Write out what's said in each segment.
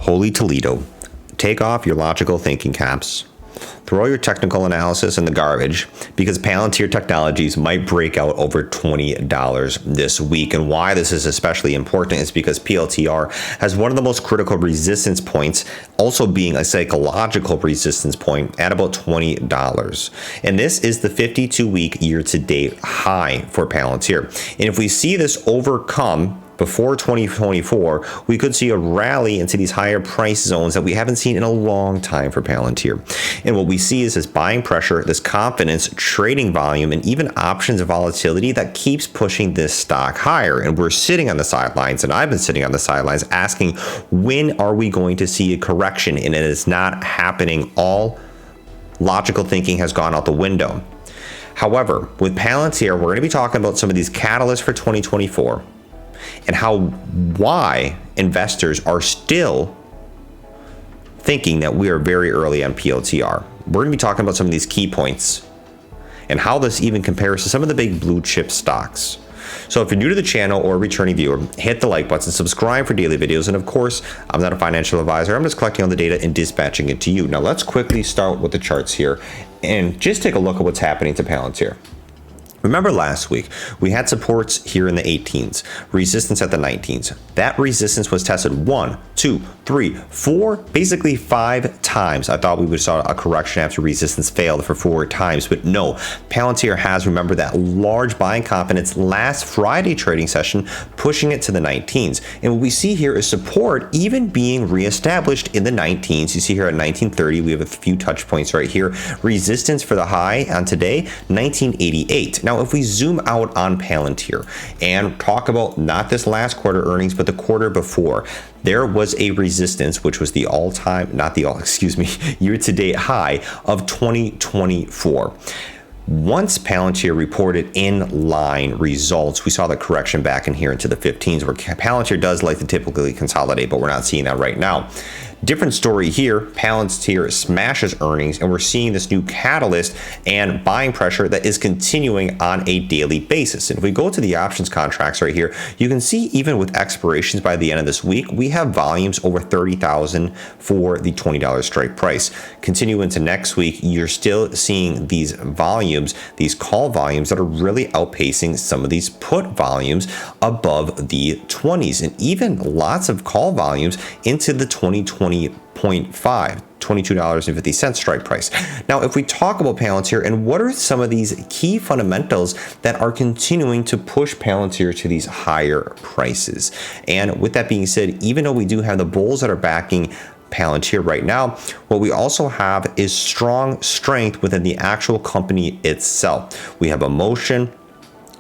Holy Toledo, take off your logical thinking caps. Throw your technical analysis in the garbage because Palantir Technologies might break out over $20 this week. And why this is especially important is because PLTR has one of the most critical resistance points, also being a psychological resistance point at about $20. And this is the 52-week year-to-date high for Palantir. And if we see this overcome before 2024, we could see a rally into these higher price zones that we haven't seen in a long time for Palantir. And what we see is this buying pressure, this confidence, trading volume, and even options volatility that keeps pushing this stock higher. And we're sitting on the sidelines, and I've been sitting on the sidelines asking, when are we going to see a correction? And it is not happening. All logical thinking has gone out the window. However, with Palantir, we're going to be talking about some of these catalysts for 2024. And why investors are still thinking that we are very early on PLTR. We're going to be talking about some of these key points and how this even compares to some of the big blue chip stocks. So if you're new to the channel or a returning viewer, hit the like button, subscribe for daily videos. And of course, I'm not a financial advisor. I'm just collecting all the data and dispatching it to you. Now let's quickly start with the charts here and just take a look at what's happening to Palantir. Remember last week, we had supports here in the 18s, resistance at the 19s. That resistance was tested 1, 2, 3, 4, basically 5 times. I thought we would saw a correction after resistance failed for 4 times, but no. Palantir has, remember, that large buying confidence last Friday trading session, pushing it to the 19s. And what we see here is support even being reestablished in the 19s. You see here at 1930, we have a few touch points right here. Resistance for the high on today, 1988. Now, if we zoom out on Palantir and talk about not this last quarter earnings, but the quarter before, there was a resistance, which was the year-to-date high of 2024. Once Palantir reported in-line results, we saw the correction back in here into the 15s, where Palantir does like to typically consolidate, but we're not seeing that right now. Different story here. Palantir smashes earnings, and we're seeing this new catalyst and buying pressure that is continuing on a daily basis. And if we go to the options contracts right here, you can see even with expirations by the end of this week, we have volumes over 30,000 for the $20 strike price. Continue into next week, you're still seeing these volumes, these call volumes that are really outpacing some of these put volumes above the 20s, and even lots of call volumes into the 20.5, $22.50 strike price. Now, if we talk about Palantir and what are some of these key fundamentals that are continuing to push Palantir to these higher prices? And with that being said, even though we do have the bulls that are backing Palantir right now, what we also have is strong strength within the actual company itself. We have emotion,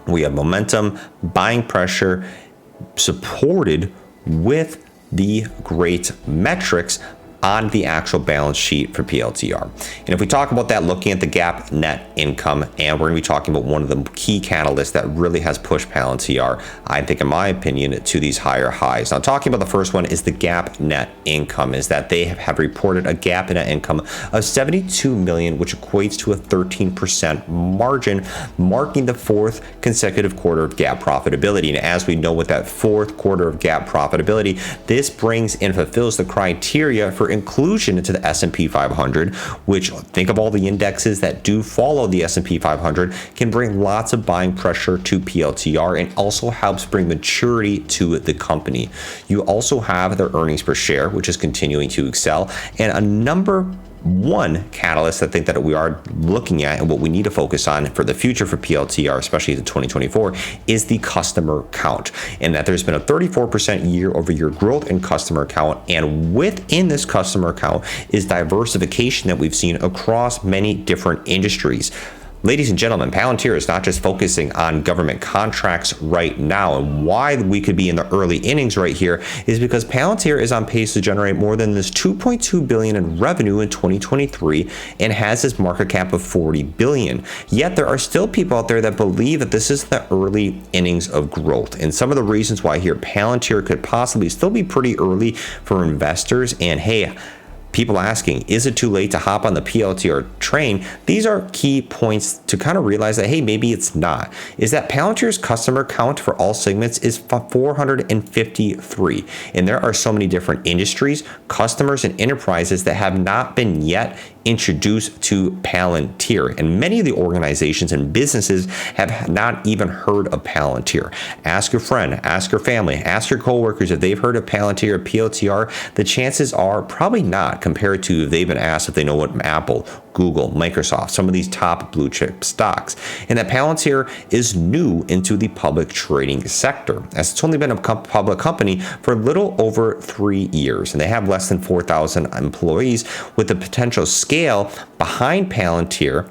we have momentum, buying pressure, supported with the great metrics on the actual balance sheet for PLTR. And if we talk about that, looking at the GAAP net income, and we're going to be talking about one of the key catalysts that really has pushed Palantir, I think in my opinion, to these higher highs. Now, talking about the first one is the GAAP net income, is that they have reported a GAAP net income of $72 million, which equates to a 13% margin, marking the 4th consecutive quarter of GAAP profitability. And as we know, with that 4th quarter of GAAP profitability, this brings and fulfills the criteria for inclusion into the S&P 500, which, think of all the indexes that do follow the S&P 500, can bring lots of buying pressure to PLTR and also helps bring maturity to the company. You also have their earnings per share, which is continuing to excel, and a number one catalyst I think that we are looking at and what we need to focus on for the future for PLTR, especially in 2024, is the customer count, and that there's been a 34% year-over-year growth in customer count, and within this customer count is diversification that we've seen across many different industries. Ladies and gentlemen, Palantir is not just focusing on government contracts right now, and why we could be in the early innings right here is because Palantir is on pace to generate more than this $2.2 billion in revenue in 2023 and has this market cap of $40 billion. Yet there are still people out there that believe that this is the early innings of growth, and some of the reasons why here Palantir could possibly still be pretty early for investors. And hey, People asking, is it too late to hop on the PLTR train? These are key points to kind of realize that, hey, maybe it's not. Is that Palantir's customer count for all segments is 453. And there are so many different industries, customers, and enterprises that have not been yet introduced to Palantir. And many of the organizations and businesses have not even heard of Palantir. Ask your friend, ask your family, ask your coworkers if they've heard of Palantir or PLTR. The chances are probably not, compared to if they've been asked if they know what Apple, Google, Microsoft, some of these top blue chip stocks. And that Palantir is new into the public trading sector, as it's only been a public company for a little over 3 years. And they have less than 4,000 employees, with the potential scale behind Palantir.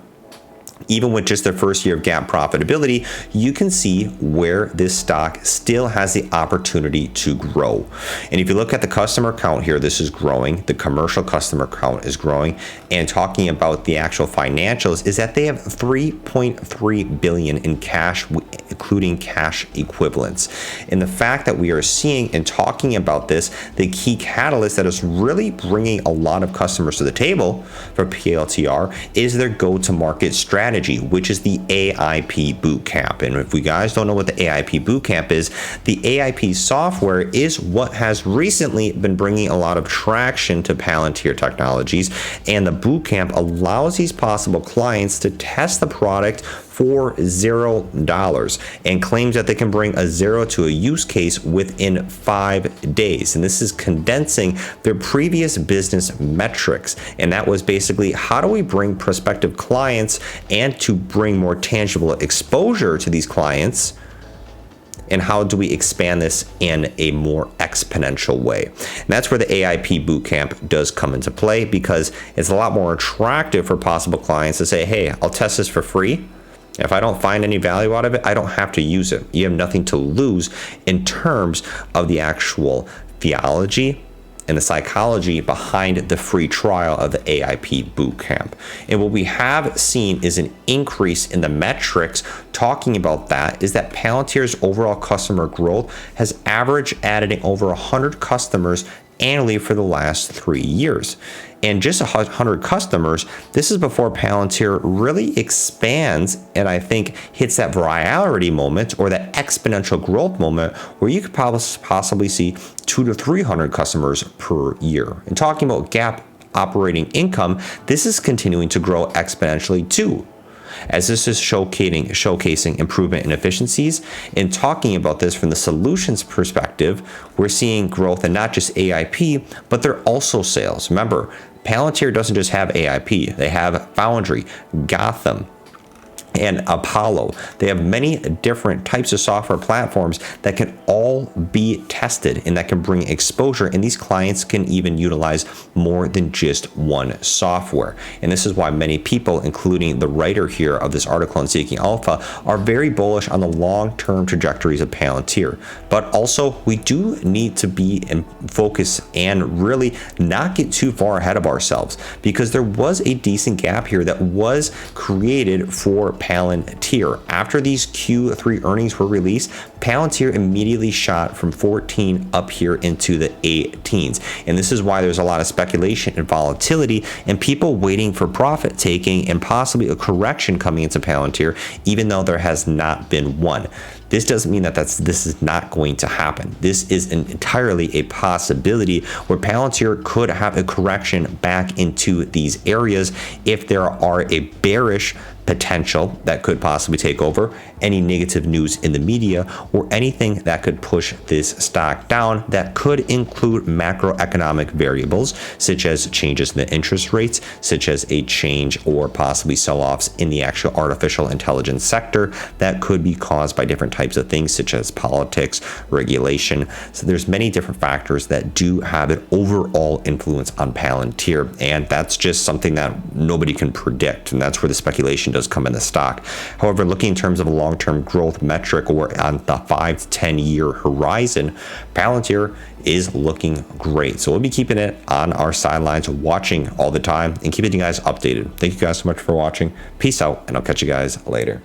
Even with just their first year of GAAP profitability, you can see where this stock still has the opportunity to grow. And if you look at the customer count here, this is growing. The commercial customer count is growing. And talking about the actual financials is that they have $3.3 billion in cash, including cash equivalents. And the fact that we are seeing and talking about this, the key catalyst that is really bringing a lot of customers to the table for PLTR is their go-to-market strategy, which is the AIP Bootcamp. And if you guys don't know what the AIP Bootcamp is, the AIP software is what has recently been bringing a lot of traction to Palantir Technologies. And the Bootcamp allows these possible clients to test the product for $0 and claims that they can bring a zero to a use case within 5 days. And this is condensing their previous business metrics. And that was basically, how do we bring prospective clients and to bring more tangible exposure to these clients? And how do we expand this in a more exponential way? And that's where the AIP Bootcamp does come into play, because it's a lot more attractive for possible clients to say, hey, I'll test this for free. If I don't find any value out of it, I don't have to use it. You have nothing to lose in terms of the actual theology and the psychology behind the free trial of the AIP Bootcamp. And what we have seen is an increase in the metrics. Talking about that is that Palantir's overall customer growth has averaged adding over 100 customers annually for the last 3 years. And just 100 customers, this is before Palantir really expands and I think hits that virality moment or that exponential growth moment where you could possibly see 200 to 300 customers per year. And talking about GAAP operating income, this is continuing to grow exponentially too, as this is showcasing improvement in efficiencies. And talking about this from the solutions perspective, we're seeing growth in not just AIP, but they're also sales. Remember, Palantir doesn't just have AIP. They have Foundry, Gotham, and Apollo. They have many different types of software platforms that can all be tested and that can bring exposure, and these clients can even utilize more than just one software. And this is why many people, including the writer here of this article on Seeking Alpha, are very bullish on the long-term trajectories of Palantir. But also, we do need to be in focus and really not get too far ahead of ourselves, because there was a decent gap here that was created for Palantir. After these Q3 earnings were released, Palantir immediately shot from 14 up here into the 18s. And this is why there's a lot of speculation and volatility and people waiting for profit taking and possibly a correction coming into Palantir, even though there has not been one. This doesn't mean that this is not going to happen. This is entirely a possibility where Palantir could have a correction back into these areas if there are a bearish potential that could possibly take over, any negative news in the media, or anything that could push this stock down that could include macroeconomic variables such as changes in the interest rates, such as a change or possibly sell-offs in the actual artificial intelligence sector that could be caused by different types of things such as politics, regulation. So there's many different factors that do have an overall influence on Palantir, and that's just something that nobody can predict, and that's where the speculation does come in the stock. However, looking in terms of a long-term growth metric or on the 5 to 10 year horizon, Palantir is looking great. So we'll be keeping it on our sidelines, watching all the time and keeping you guys updated. Thank you guys so much for watching. Peace out, and I'll catch you guys later.